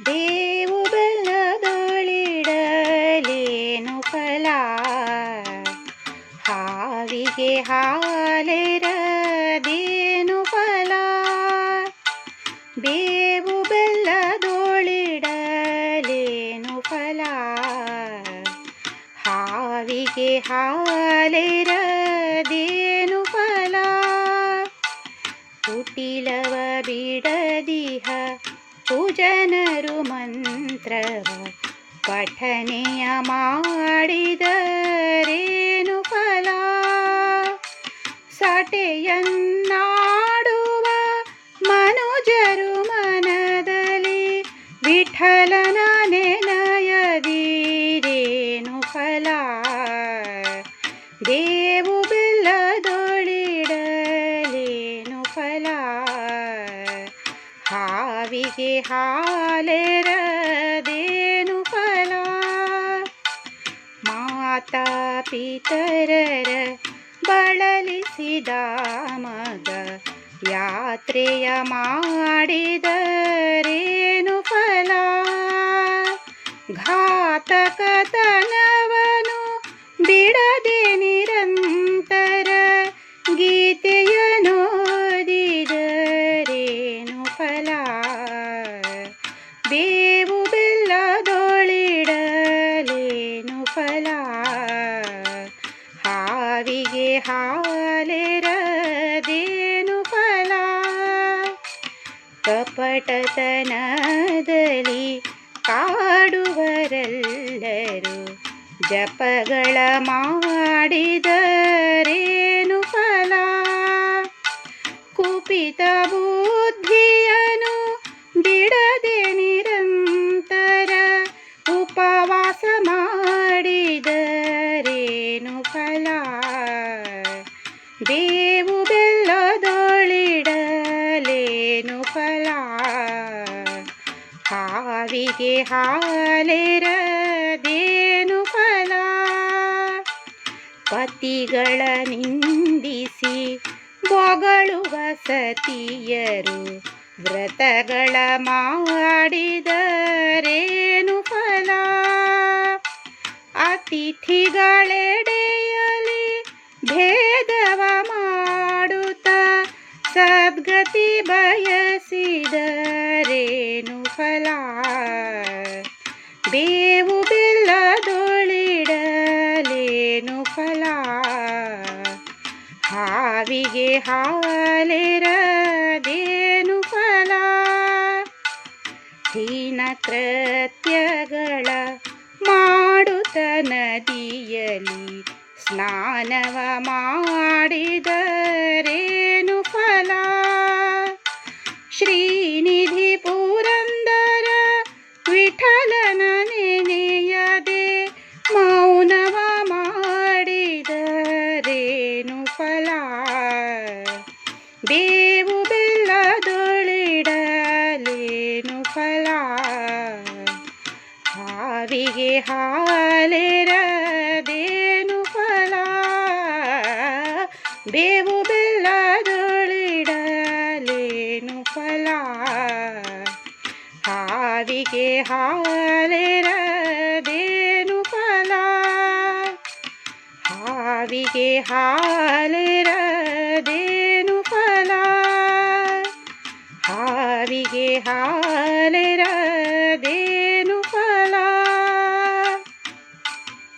ಬೇವು ಬೆಲ್ಲದೊಳಿಡಲೇನು ಫಲ, ಹಾವಿಗೆ ಹಾಲೆರದೇನು ಫಲ. ಬೇವು ಬೆಲ್ಲದೊಳಿಡಲೇನು ಫಲ, ಹಾವಿಗೆ ಹಾಲೆರದೇನು ಫಲ. ಕುಟಿಲವ ಬಿಡದಿಹ ಕುಜನರು ಮಂತ್ರವ ಪಠನೆಯ ಮಾಡಿದರೇನು ಫಲ. ಸಟೆಯನ್ನಾಡುವ ಮನುಜರು ಮನದಲ್ಲಿ ವಿಠಲನ ನೆನೆಯದಿರೇನು ಫಲ. ಬೇವು ಬೆಲ್ಲದೊಳಿಡಲೇನು ಫಲ, ಹಾವಿಗೆ ಹಾಲೆರದೇನು ಫಲ. ಮಾತಾ ಪಿತರರ ಬಳಲಿಸಿದ ಮಗ ಯಾತ್ರೆಯ ಮಾಡಿದರೇನು ಫಲ. ಘಾತಕತನವನು ಬಿಡದೆ ನಿರಂತರ ಗೀತೆಯನೋದಿದರೇನು ಫಲ. ಬೇವು ಬೆಲ್ಲದೊಳಿಡಲೇನು ಫಲ, ಹಾವಿಗೆ ಹಾಲೆರದೇನು ಫಲ. ಕಪಟತನದಲ್ಲಿ ಕಾಡುವರೆಲ್ಲರೂ ಜಪಗಳ ಮಾಡಿದರೇನು ಫಲ. ಕುಪಿತ ಬುದ್ಧಿಯನು ಬಿಡದೆ ನಿರಂತರ ಉಪವಾಸ ಮಾಡಿದರೇನು ಫಲ. ಬೇವು ಬೆಲ್ಲದೊಳಿಡಲೇನು ಫಲ, ಹಾವಿಗೆ ಹಾಲೆರದೇನು ಫಲ. ಪತಿಗಳ ನಿಂದಿಸಿ ಬೊಗಳುವ ಸತಿಯರು ವ್ರತಗಳ ಮಾಡಿದರೇನು ಫಲ. ಅತಿಥಿಗಳೆಡೆಯಲಿ ಭೇದವ ಮಾಡುತ್ತ ಸದ್ಗತಿ ಬಯಸಿದರೇನು ಫಲ. ಬೇವು ಬೆಲ್ಲದೊಳಿಡಲೇನು ಫಲ, ಹಾವಿಗೆ ಹಾಲೆರದೇನು ಫಲ. ಹೀನ ಕೃತ್ಯಗಳ ಮಾಡುತ್ತ ನದಿಯಲಿ ಸ್ನಾನವ ಮಾಡಿದರೇನು ಫಲ. ಶ್ರೀನಿಧಿ ಪುರಂದರ ವಿಠಲನ ನೆನೆಯದೆ ಮೌನವ ಮಾಡಿದರೇನು ಫಲ. ಬೇವು ಬೆಲ್ಲದೊಳಿಡಲೇನು ಫಲ, ಹಾವಿಗೆ ಹಾಲೆರದೇನು ಫಲ. ಬೇವು ಬೆಲ್ಲದೊಳಿಡಲೇನು ಫಲ, ಹಾವಿಗೆ ಹಾಲೆರದೇನು ಫಲ. ಹಾವಿಗೆ ಹಾಲೆರದೇನು ಫಲ, ಹಾವಿಗೆ ಹಾಲೆರದೇನು